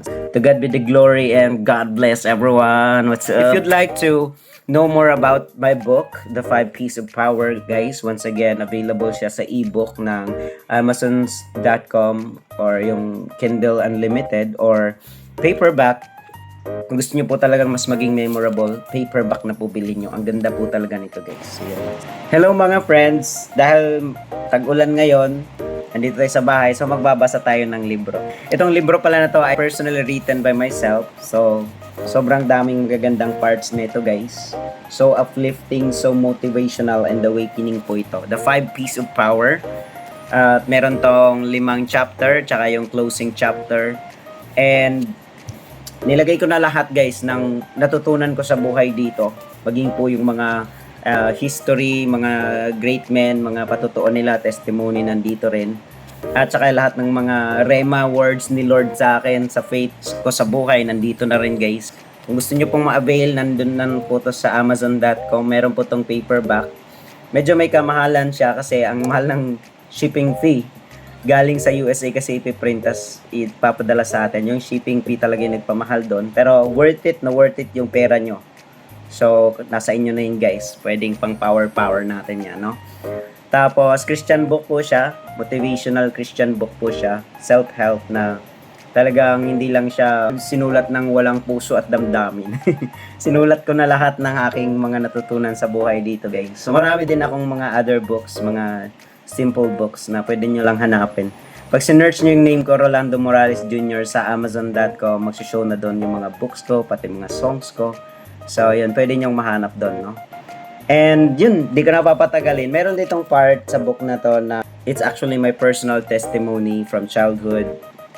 To God be the glory and God bless everyone. What's up? If you'd like to know more about my book, The 5 Keys of Power, guys, once again, available siya sa ebook ng amazons.com or yung Kindle Unlimited or paperback. Kung gusto niyo po talagang mas maging memorable, paperback na po bilhin niyo. Ang ganda po talaga nito, guys. Ayan. Hello mga friends! Dahil tag-ulan ngayon, andito tayo sa bahay, so magbabasa tayo ng libro. Itong libro pala na to ay personally written by myself. So, sobrang daming magagandang parts nito, guys. So uplifting, so motivational and awakening po ito. The 5 Keys of Power. At meron tong 5 chapter, tsaka yung closing chapter. And nilagay ko na lahat, guys, ng natutunan ko sa buhay dito. Maging po yung mga history, mga great men, mga patutuon nila, testimony nandito rin. At saka lahat ng mga rema words ni Lord sa akin, sa faith ko sa buhay, nandito na rin, guys. Kung gusto nyo pong ma-avail, nandun na po to sa amazon.com. Meron po tong paperback. Medyo may kamahalan siya kasi ang mahal ng shipping fee. Galing sa USA kasi ipiprint tas ipapadala sa atin. Yung shipping fee talaga yung nagpamahal doon. Pero worth it na worth it yung pera nyo. So, nasa inyo na yun, guys. Pwedeng pang power natin yan, no? Tapos, Christian book po siya. Motivational Christian book po siya. Self-help na talagang hindi lang siya sinulat ng walang puso at damdamin. Sinulat ko na lahat ng aking mga natutunan sa buhay dito, guys. So, marami din akong mga other books, mga simple books na pwede nyo lang hanapin. Pag sinearch nyo yung name ko, Rolando Morales Jr. sa amazon.com, magsishow na doon yung mga books ko, pati mga songs ko. So, yun, pwede nyong mahanap doon, no? And yun, di ko na papatagalin. Meron ditong part sa book na to na it's actually my personal testimony from childhood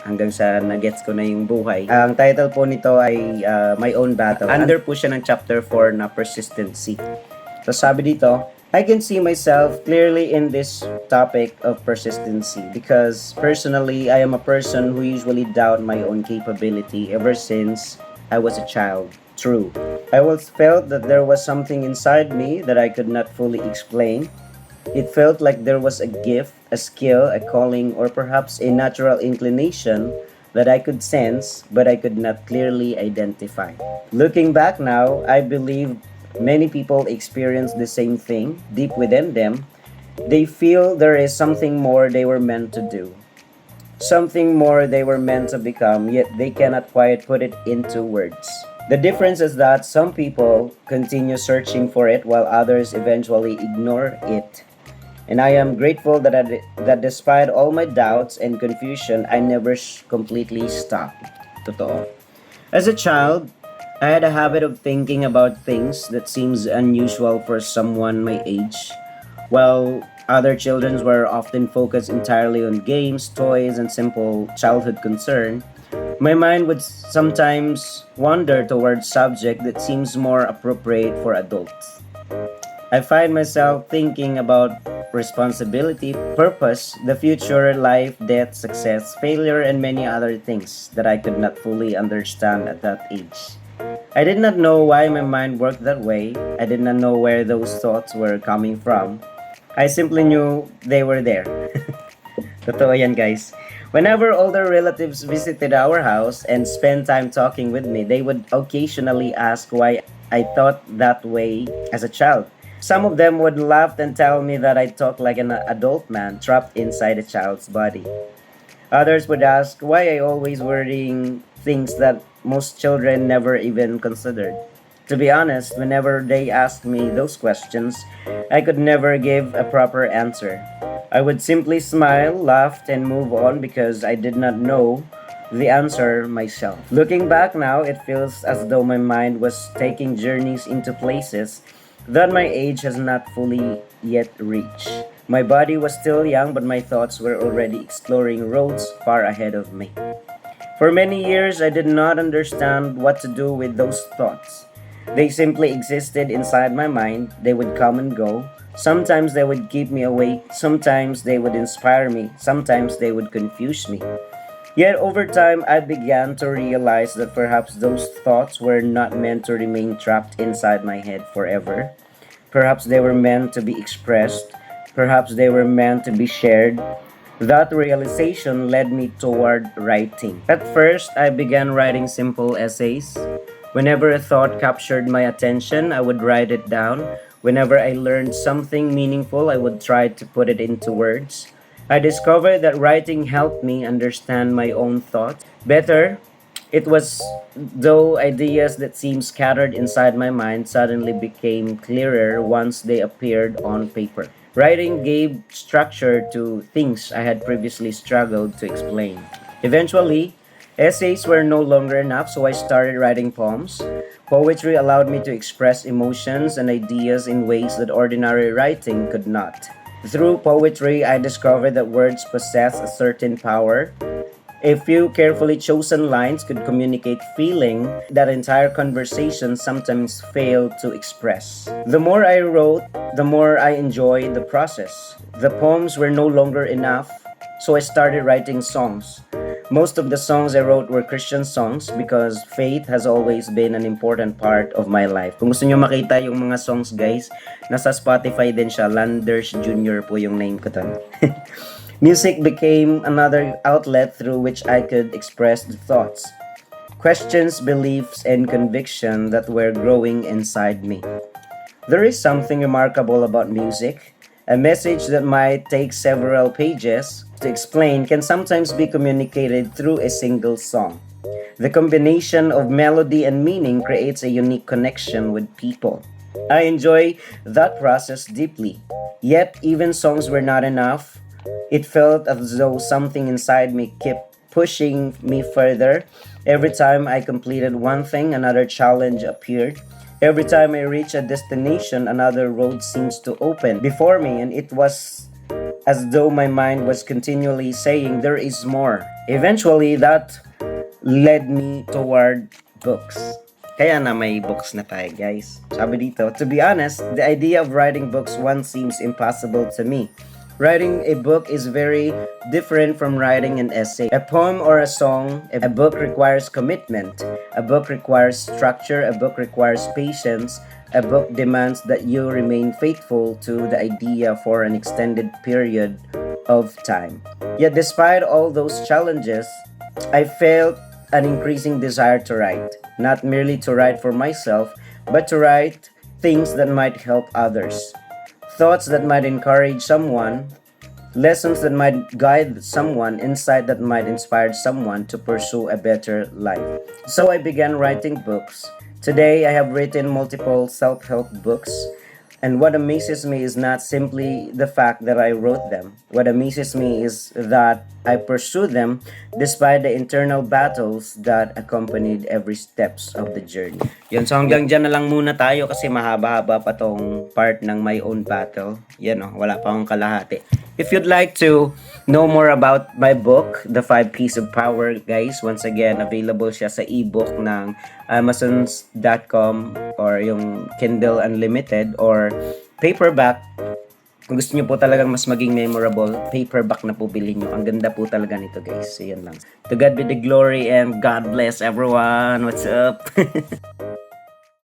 hanggang sa nagets ko na yung buhay. Ang title po nito ay My Own Battle. Under po siya ng chapter 4 na Persistency. So, sabi dito, I can see myself clearly in this topic of persistency because personally, I am a person who usually doubt my own capability ever since I was a child. True. I always felt that there was something inside me that I could not fully explain. It felt like there was a gift, a skill, a calling, or perhaps a natural inclination that I could sense, but I could not clearly identify. Looking back now, I believe many people experience the same thing deep within them. They feel there is something more they were meant to do. Something more they were meant to become, yet they cannot quite put it into words. The difference is that some people continue searching for it while others eventually ignore it. And I am grateful that despite all my doubts and confusion, I never completely stopped. Totoo. As a child, I had a habit of thinking about things that seems unusual for someone my age. While other children were often focused entirely on games, toys, and simple childhood concern, my mind would sometimes wander towards subject that seems more appropriate for adults. I find myself thinking about responsibility, purpose, the future, life, death, success, failure, and many other things that I could not fully understand at that age. I did not know why my mind worked that way. I did not know where those thoughts were coming from. I simply knew they were there. Totoo yan, guys. Whenever older relatives visited our house and spent time talking with me, they would occasionally ask why I thought that way as a child. Some of them would laugh and tell me that I talked like an adult man trapped inside a child's body. Others would ask why I always worrying things that most children never even considered. To be honest, whenever they asked me those questions, I could never give a proper answer. I would simply smile, laugh, and move on because I did not know the answer myself. Looking back now, it feels as though my mind was taking journeys into places that my age has not fully yet reached. My body was still young, but my thoughts were already exploring roads far ahead of me. For many years, I did not understand what to do with those thoughts. They simply existed inside my mind. They would come and go. Sometimes they would keep me awake. Sometimes they would inspire me. Sometimes they would confuse me. Yet over time, I began to realize that perhaps those thoughts were not meant to remain trapped inside my head forever. Perhaps they were meant to be expressed. Perhaps they were meant to be shared. That realization led me toward writing. At first, I began writing simple essays. Whenever a thought captured my attention, I would write it down. Whenever I learned something meaningful, I would try to put it into words. I discovered that writing helped me understand my own thoughts better. It was though ideas that seemed scattered inside my mind suddenly became clearer once they appeared on paper. Writing gave structure to things I had previously struggled to explain. Eventually, essays were no longer enough, so I started writing poems. Poetry allowed me to express emotions and ideas in ways that ordinary writing could not. Through poetry, I discovered that words possess a certain power. A few carefully chosen lines could communicate feeling that entire conversations sometimes fail to express. The more I wrote, the more I enjoyed the process. The poems were no longer enough, so I started writing songs. Most of the songs I wrote were Christian songs because faith has always been an important part of my life. Kung gusto nyo makita yung mga songs guys, nasa Spotify din siya. Landers Jr. po yung name ko tan. Music became another outlet through which I could express the thoughts, questions, beliefs, and conviction that were growing inside me. There is something remarkable about music. A message that might take several pages to explain can sometimes be communicated through a single song. The combination of melody and meaning creates a unique connection with people. I enjoy that process deeply. Yet, even songs were not enough. It felt as though something inside me kept pushing me further. Every time I completed one thing, another challenge appeared. Every time I reached a destination, another road seems to open before me, and it was as though my mind was continually saying, "There is more." Eventually, that led me toward books. Kaya na may books na tayo, guys. Sabi dito, to be honest, the idea of writing books once seems impossible to me. Writing a book is very different from writing an essay. A poem or a song, a book requires commitment. A book requires structure. A book requires patience. A book demands that you remain faithful to the idea for an extended period of time. Yet despite all those challenges, I felt an increasing desire to write. Not merely to write for myself, but to write things that might help others. Thoughts that might encourage someone, lessons that might guide someone, insight that might inspire someone to pursue a better life. So I began writing books. Today I have written multiple self-help books, and what amazes me is not simply the fact that I wrote them. What amazes me is that I pursued them despite the internal battles that accompanied every steps of the journey. Yun, so hanggang dyan na lang muna tayo kasi mahaba-haba pa tong part ng my own battle. Yan o, wala pa akong kalahati. If you'd like to know more about my book, The 5 Keys of Power, guys, once again, available siya sa ebook ng amazons.com or yung Kindle Unlimited or paperback. Kung gusto nyo po talagang mas maging memorable, paperback na po bilhin nyo. Ang ganda po talaga nito, guys. So, yun lang. To God be the glory and God bless everyone. What's up?